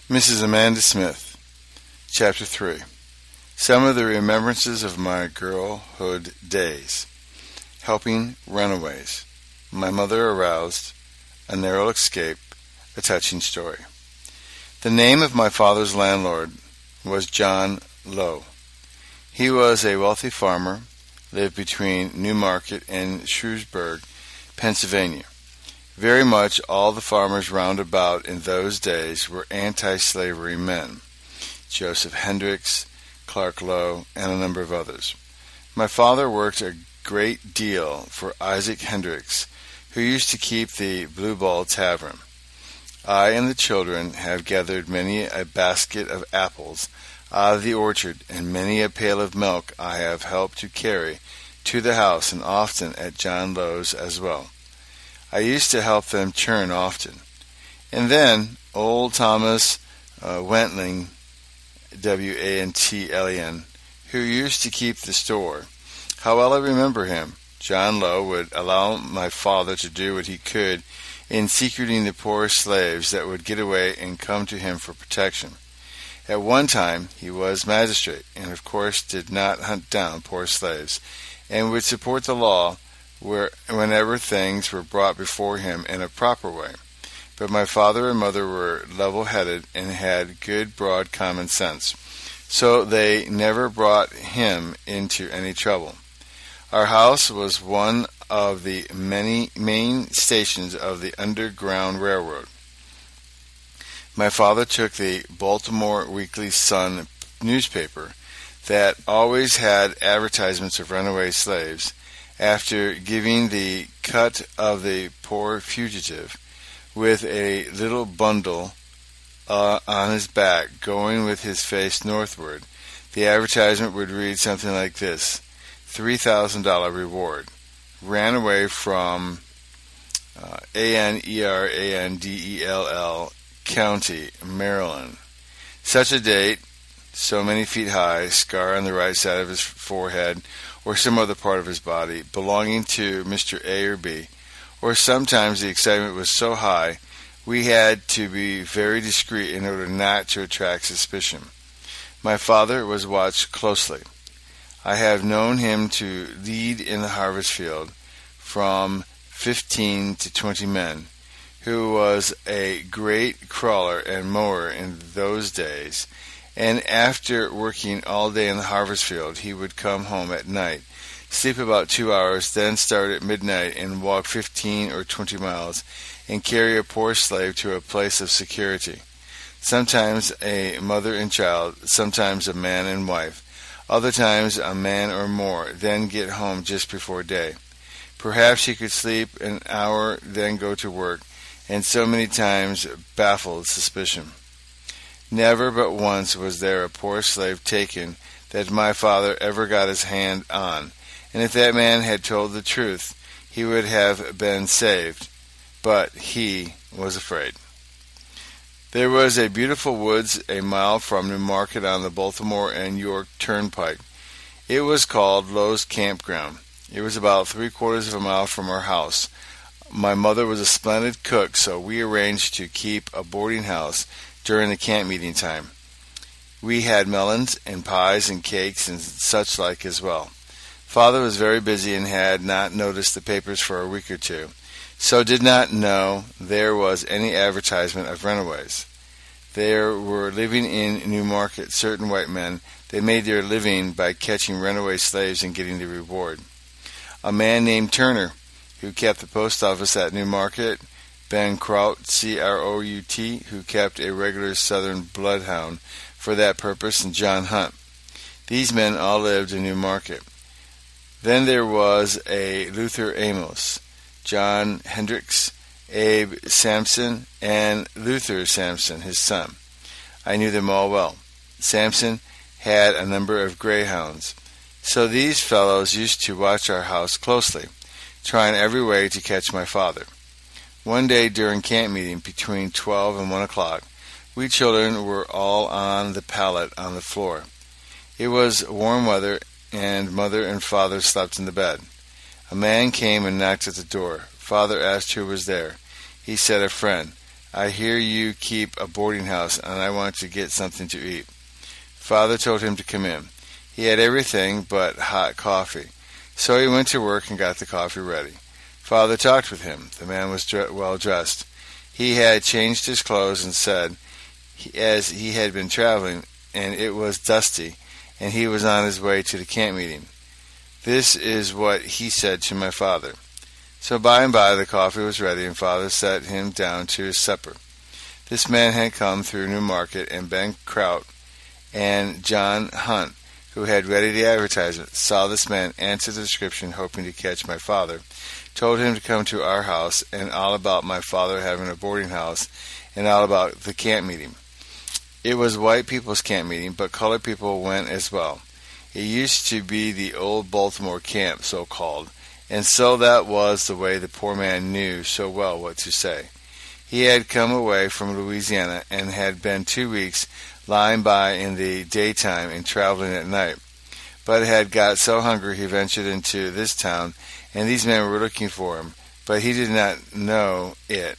Mrs. Amanda Smith. Chapter 3. Some of the remembrances of my girlhood days. Helping runaways. My mother aroused. A narrow escape. A touching story. The name of my father's landlord was John Lowe. He was a wealthy farmer, lived between Newmarket and Shrewsbury, Pennsylvania. Very much all the farmers round about in those days were anti-slavery men. Joseph Hendricks, Clark Lowe, and a number of others. My father worked a great deal for Isaac Hendricks, who used to keep the Blue Ball Tavern. I and the children have gathered many a basket of apples out of the orchard, and many a pail of milk I have helped to carry to the house, and often at John Lowe's as well. I used to help them churn often. And then old Thomas Wentling, Wantlen, who used to keep the store. How well I remember him. John Lowe would allow my father to do what he could in secreting the poor slaves that would get away and come to him for protection. At one time he was magistrate, and of course did not hunt down poor slaves, and would support the law whenever things were brought before him in a proper way. But my father and mother were level-headed and had good broad common sense, so they never brought him into any trouble. Our house was one of the many main stations of the Underground Railroad. My father took the Baltimore Weekly Sun newspaper that always had advertisements of runaway slaves, after giving the cut of the poor fugitive with a little bundle on his back, going with his face northward. The advertisement would read something like this: $3,000 reward. Ran away from Anerandell County, Maryland. Such a date, so many feet high, scar on the right side of his forehead, or some other part of his body, belonging to Mr. A or B, or sometimes the excitement was so high we had to be very discreet in order not to attract suspicion. My father was watched closely. I have known him to lead in the harvest field from 15 to 20 men, who was a great crawler and mower in those days, and after working all day in the harvest field, he would come home at night, sleep about 2 hours, then start at midnight and walk 15 or 20 miles and carry a poor slave to a place of security. Sometimes a mother and child, sometimes a man and wife, other times a man or more, then get home just before day. Perhaps he could sleep an hour, then go to work, and so many times baffled suspicion. Never but once was there a poor slave taken that my father ever got his hand on, and if that man had told the truth, he would have been saved, but he was afraid. There was a beautiful woods a mile from Newmarket on the Baltimore and York Turnpike. It was called Lowe's Campground. It was about 3/4 of a mile from our house. My mother was a splendid cook, so we arranged to keep a boarding house during the camp meeting time. We had melons and pies and cakes and such like as well. Father was very busy and had not noticed the papers for a week or two, so did not know there was any advertisement of runaways. There were living in Newmarket certain white men that made their living by catching runaway slaves and getting the reward. A man named Turner, who kept the post office at Newmarket, Ben Crout, Crout, who kept a regular Southern bloodhound for that purpose, and John Hunt. These men all lived in Newmarket. Then there was a Luther Amos, John Hendricks, Abe Sampson, and Luther Sampson, his son. I knew them all well. Sampson had a number of greyhounds. So these fellows used to watch our house closely, trying every way to catch my father. One day during camp meeting between 12 and 1 o'clock, we children were all on the pallet on the floor. It was warm weather, and mother and father slept in the bed. A man came and knocked at the door. Father asked who was there. He said a friend. I hear you keep a boarding house, and I want to get something to eat." Father told him to come in. He had everything but hot coffee. So he went to work and got the coffee ready. Father talked with him. The man was well dressed. He had changed his clothes and said, as he had been traveling, and it was dusty, and he was on his way to the camp meeting. This is what he said to my father. So by and by the coffee was ready, and Father set him down to his supper. This man had come through Newmarket, and Ben Kraut and John Hunt, who had read the advertisement, saw this man, answered the description, hoping to catch my father, told him to come to our house, and all about my father having a boarding house, and all about the camp meeting. It was white people's camp meeting, but colored people went as well. It used to be the old Baltimore camp, so-called, and so that was the way the poor man knew so well what to say. He had come away from Louisiana and had been 2 weeks lying by in the daytime and traveling at night, but had got so hungry he ventured into this town, and these men were looking for him, but he did not know it.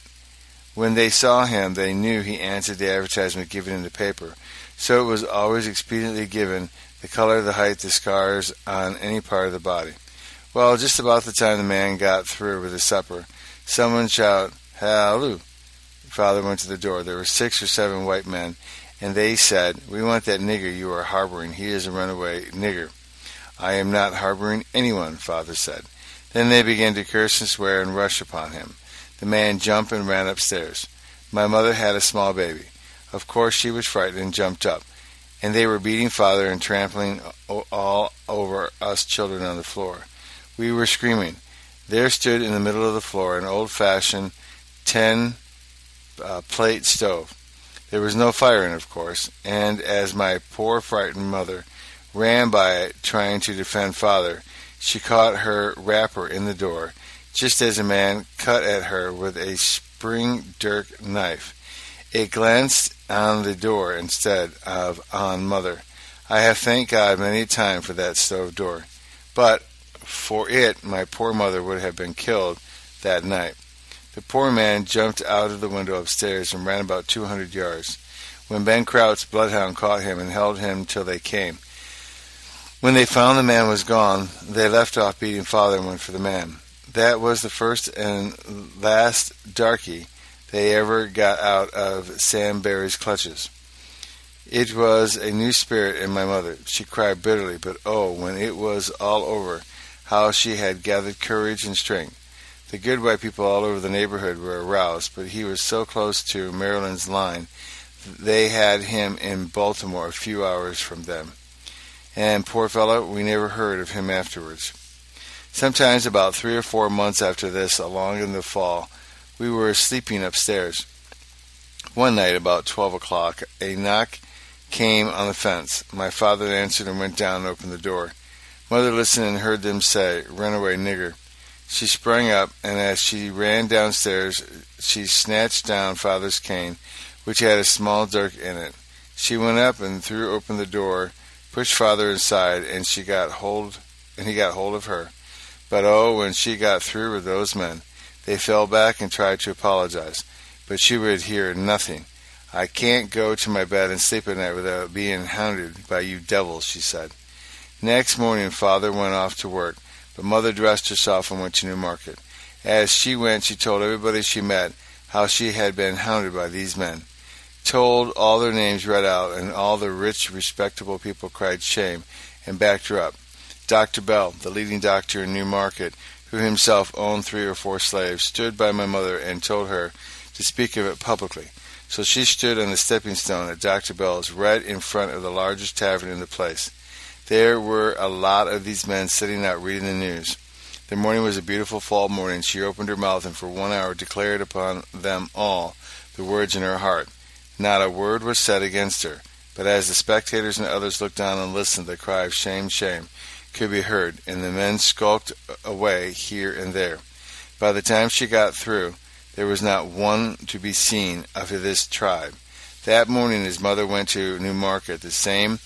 When they saw him, they knew he answered the advertisement given in the paper, so it was always expediently given, the color, the height, the scars on any part of the body. Well, just about the time the man got through with his supper, someone shouted, "Halloo!" Father went to the door. There were 6 or 7 white men, and they said, "We want that nigger you are harboring. He is a runaway nigger." "I am not harboring anyone," Father said. Then they began to curse and swear and rush upon him. The man jumped and ran upstairs. My mother had a small baby. Of course she was frightened and jumped up, and they were beating Father and trampling all over us children on the floor. We were screaming. There stood in the middle of the floor an old-fashioned 10-plate stove. There was no fire in it, of course, and as my poor frightened mother ran by it trying to defend Father, she caught her wrapper in the door, just as a man cut at her with a spring dirk knife. It glanced on the door instead of on Mother. I have thanked God many a time for that stove door, but for it my poor mother would have been killed that night. The poor man jumped out of the window upstairs and ran about 200 yards, when Ben Kraut's bloodhound caught him and held him till they came. When they found the man was gone, they left off beating Father and went for the man. That was the first and last darky they ever got out of Sam Barry's clutches. It was a new spirit in my mother. She cried bitterly, but oh, when it was all over, how she had gathered courage and strength. The good white people all over the neighborhood were aroused, but he was so close to Maryland's line, they had him in Baltimore a few hours from them. And poor fellow, we never heard of him afterwards. Sometimes about 3 or 4 months after this, along in the fall, we were sleeping upstairs. One night, about 12 o'clock, a knock came on the fence. My father answered and went down and opened the door. Mother listened and heard them say, "Runaway nigger." She sprang up, and as she ran downstairs, she snatched down Father's cane, which had a small dirk in it. She went up and threw open the door, pushed Father inside, and he got hold of her. But oh, when she got through with those men, they fell back and tried to apologize, but she would hear nothing. "I can't go to my bed and sleep at night without being hounded by you devils," she said. Next morning Father went off to work, but Mother dressed herself and went to Newmarket. As she went, she told everybody she met how she had been hounded by these men. Told all their names read out, and all the rich, respectable people cried shame and backed her up. Dr. Bell, the leading doctor in Newmarket, who himself owned 3 or 4 slaves, stood by my mother and told her to speak of it publicly. So she stood on the stepping stone at Dr. Bell's, right in front of the largest tavern in the place. There were a lot of these men sitting out reading the news. The morning was a beautiful fall morning. She opened her mouth and for 1 hour declared upon them all the words in her heart. Not a word was said against her, but as the spectators and others looked on and listened, the cry of "Shame, shame," could be heard, and the men skulked away here and there. By the time she got through, there was not one to be seen of this tribe. That morning his mother went to Newmarket. The same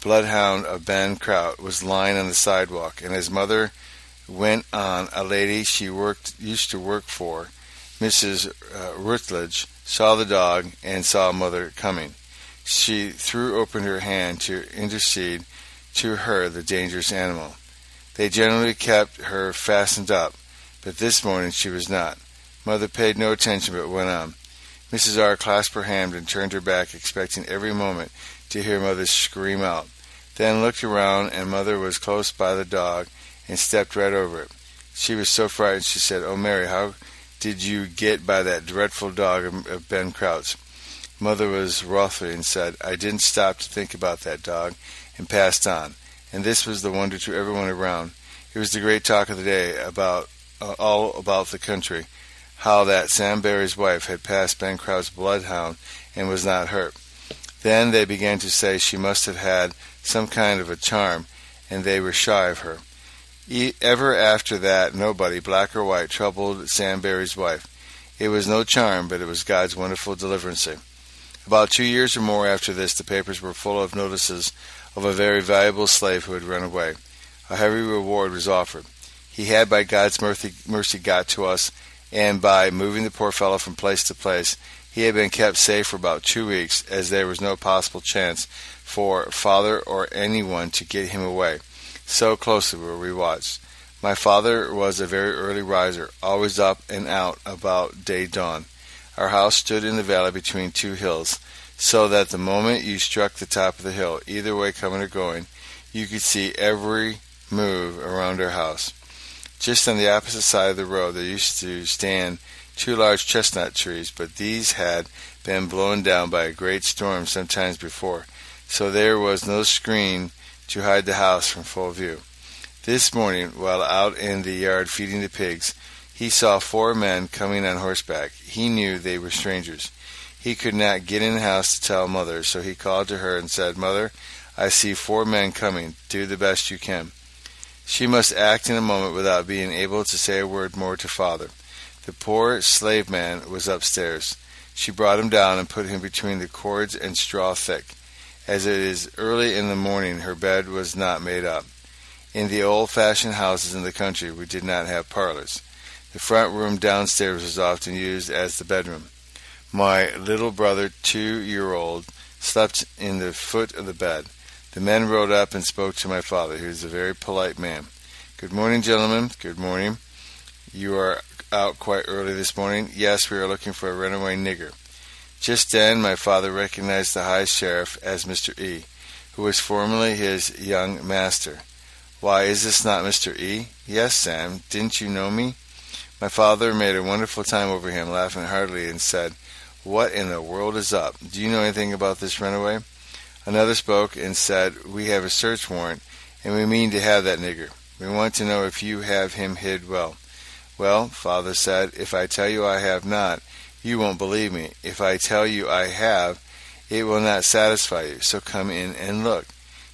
bloodhound of Ben Kraut was lying on the sidewalk, and his mother went on. A lady she used to work for, Mrs. Rutledge, saw the dog, and saw Mother coming. She threw open her hand to intercede to her the dangerous animal. They generally kept her fastened up, but this morning she was not. Mother paid no attention, but went on. Mrs. R. clasped her hand and turned her back, expecting every moment to hear Mother scream out. Then looked around, and Mother was close by the dog and stepped right over it. She was so frightened, she said, "Oh, Mary, how did you get by that dreadful dog of Ben Kraut's?" Mother was wrathful and said, "I didn't stop to think about that dog," and passed on. And this was the wonder to everyone around. It was the great talk of the day all about the country, how that Sam Barry's wife had passed Ben Kraut's bloodhound and was not hurt. Then they began to say she must have had some kind of a charm, and they were shy of her. Ever after that, nobody, black or white, troubled Sam Barry's wife. It was no charm, but it was God's wonderful deliverance. About 2 years or more after this, the papers were full of notices of a very valuable slave who had run away. A heavy reward was offered. He had by God's mercy got to us, and by moving the poor fellow from place to place, he had been kept safe for about 2 weeks, as there was no possible chance for father or anyone to get him away. So closely were we watched. My father was a very early riser, always up and out about day dawn. Our house stood in the valley between two hills, so that the moment you struck the top of the hill, either way coming or going, you could see every move around our house. Just on the opposite side of the road there used to stand 2 large chestnut trees, but these had been blown down by a great storm some time before, so there was no screen to hide the house from full view. This morning, while out in the yard feeding the pigs, he saw 4 men coming on horseback. He knew they were strangers. He could not get in the house to tell Mother, so he called to her and said, "Mother, I see 4 men coming. Do the best you can." She must act in a moment without being able to say a word more to Father. The poor slave man was upstairs. She brought him down and put him between the cords and straw thick. As it is early in the morning, her bed was not made up. In the old-fashioned houses in the country, we did not have parlors. The front room downstairs was often used as the bedroom. My little brother, 2-year-old, slept in the foot of the bed. The men rode up and spoke to my father. He was a very polite man. "Good morning, gentlemen." "Good morning." "You are out quite early this morning?" "Yes, we are looking for a runaway nigger." Just then my father recognized the high sheriff as Mr. E., who was formerly his young master. "Why, is this not Mr. E.?" "Yes, Sam. Didn't you know me?" My father made a wonderful time over him, laughing heartily, and said, "What in the world is up? Do you know anything about this runaway?" Another spoke and said, "We have a search warrant, and we mean to have that nigger. We want to know if you have him hid well." "Well," father said, "if I tell you I have not, you won't believe me. If I tell you I have, it will not satisfy you, so come in and look."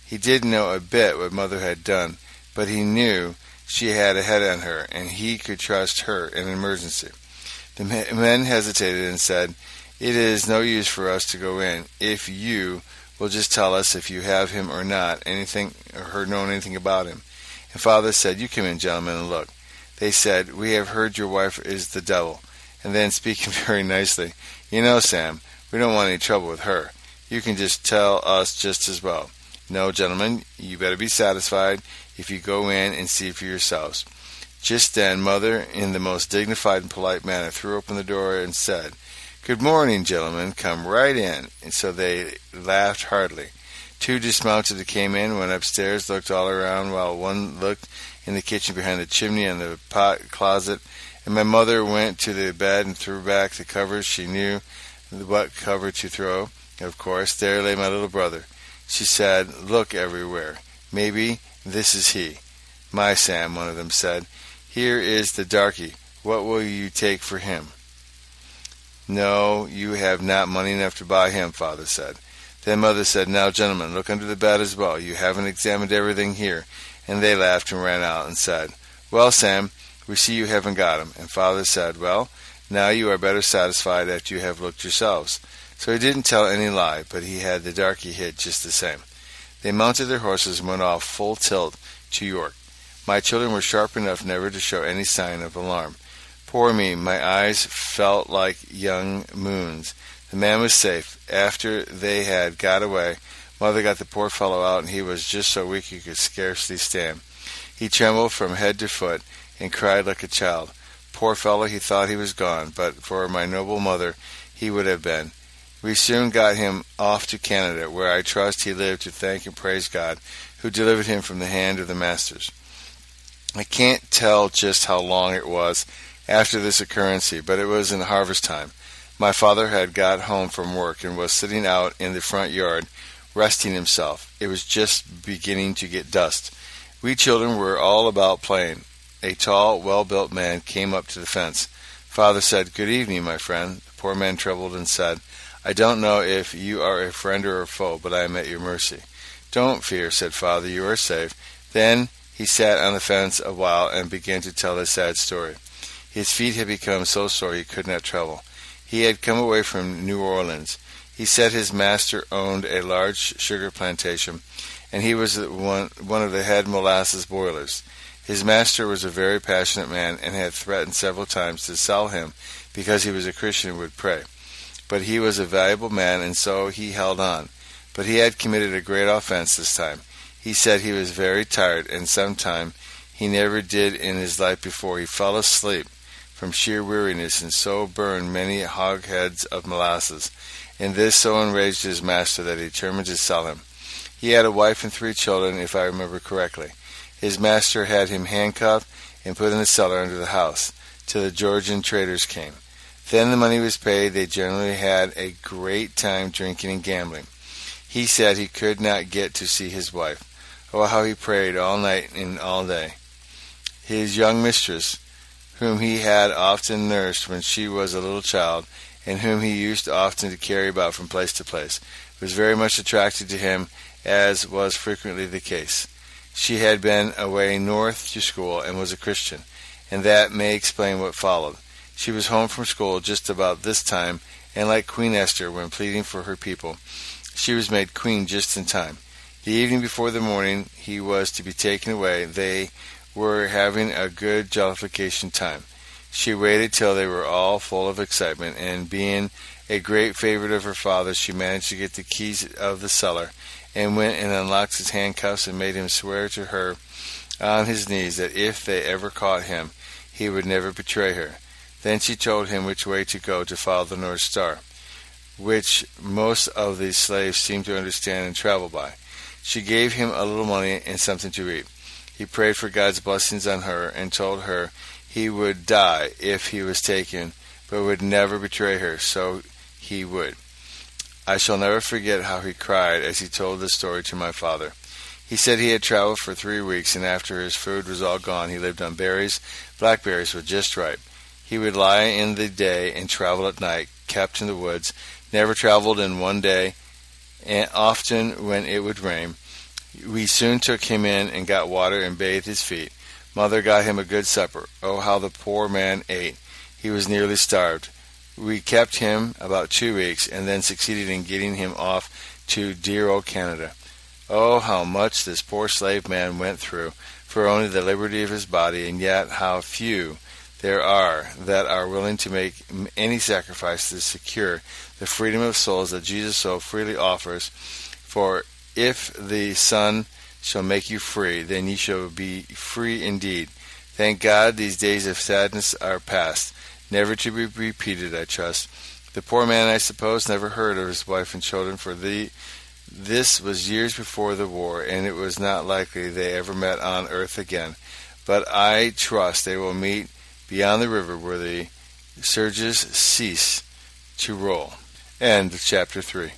He didn't know a bit what Mother had done, but he knew she had a head on her, and he could trust her in an emergency. The men hesitated and said, "It is no use for us to go in, if you will just tell us if you have him or not, anything or know anything about him." And father said, "You come in, gentlemen, and look." They said, "We have heard your wife is the devil." And then, speaking very nicely, "You know, Sam, we don't want any trouble with her. You can just tell us just as well. No, gentlemen, you better be satisfied if you go in and see for yourselves." Just then Mother, in the most dignified and polite manner, threw open the door and said, "Good morning, gentlemen. Come right in." And so they laughed heartily. 2 dismounted and came in, went upstairs, looked all around, while one looked in the kitchen behind the chimney and the pot closet. And my mother went to the bed and threw back the covers. She knew what cover to throw. Of course, there lay my little brother. She said, "Look everywhere. Maybe this is he." "My Sam," one of them said, "here is the darky. What will you take for him?" "No, you have not money enough to buy him," father said. Then Mother said, "Now, gentlemen, look under the bed as well. You haven't examined everything here." And they laughed and ran out and said, "Well, Sam, we see you haven't got him." And father said, "Well, now you are better satisfied after you have looked yourselves." So he didn't tell any lie, but he had the darky hid just the same. They mounted their horses and went off full tilt to York. My children were sharp enough never to show any sign of alarm. Poor me, my eyes felt like young moons. The man was safe. After they had got away, Mother got the poor fellow out, and he was just so weak he could scarcely stand. He trembled from head to foot, and cried like a child. Poor fellow, he thought he was gone, but for my noble mother he would have been. We soon got him off to Canada, where I trust he lived to thank and praise God, who delivered him from the hand of the masters. I can't tell just how long it was after this occurrence, but it was in harvest time. My father had got home from work and was sitting out in the front yard, resting himself. It was just beginning to get dusk. We children were all about playing. A tall, well-built man came up to the fence. Father said, "Good evening, my friend." The poor man trembled and said, "I don't know if you are a friend or a foe, but I am at your mercy." "Don't fear," said Father, "you are safe." Then he sat on the fence a while and began to tell his sad story. His feet had become so sore he could not travel. He had come away from New Orleans. He said his master owned a large sugar plantation, and he was one of the head molasses boilers. His master was a very passionate man and had threatened several times to sell him because he was a Christian and would pray. But he was a valuable man, and so he held on. But he had committed a great offense this time. He said he was very tired, and sometime he never did in his life before. He fell asleep from sheer weariness, and so burned many hogsheads of molasses. And this so enraged his master that he determined to sell him. He had a wife and 3 children, if I remember correctly. His master had him handcuffed and put in the cellar under the house, till the Georgian traders came. Then the money was paid. They generally had a great time drinking and gambling. He said he could not get to see his wife. Oh, how he prayed all night and all day. His young mistress, whom he had often nursed when she was a little child, and whom he used often to carry about from place to place, was very much attracted to him, as was frequently the case. She had been away north to school and was a Christian, and that may explain what followed. She was home from school just about this time, and like Queen Esther, when pleading for her people, she was made queen just in time. The evening before the morning he was to be taken away, they were having a good jollification time. She waited till they were all full of excitement, and being a great favorite of her father, she managed to get the keys of the cellar, and went and unlocked his handcuffs and made him swear to her on his knees that if they ever caught him, he would never betray her. Then she told him which way to go to follow the North Star, which most of these slaves seemed to understand and travel by. She gave him a little money and something to eat. He prayed for God's blessings on her and told her he would die if he was taken, but would never betray her, so he would. I shall never forget how he cried as he told the story to my father. He said he had traveled for 3 weeks, and after his food was all gone, he lived on berries. Blackberries were just ripe. He would lie in the day and travel at night, kept in the woods, never traveled in one day, and often when it would rain. We soon took him in and got water and bathed his feet. Mother got him a good supper. Oh, how the poor man ate. He was nearly starved. We kept him about 2 weeks, and then succeeded in getting him off to dear old Canada. Oh, how much this poor slave man went through for only the liberty of his body, and yet how few there are that are willing to make any sacrifice to secure the freedom of souls that Jesus so freely offers. For if the Son shall make you free, then ye shall be free indeed. Thank God these days of sadness are past, never to be repeated, I trust. The poor man, I suppose, never heard of his wife and children, for this was years before the war, and it was not likely they ever met on earth again. But I trust they will meet beyond the river where the surges cease to roll. End of chapter 3.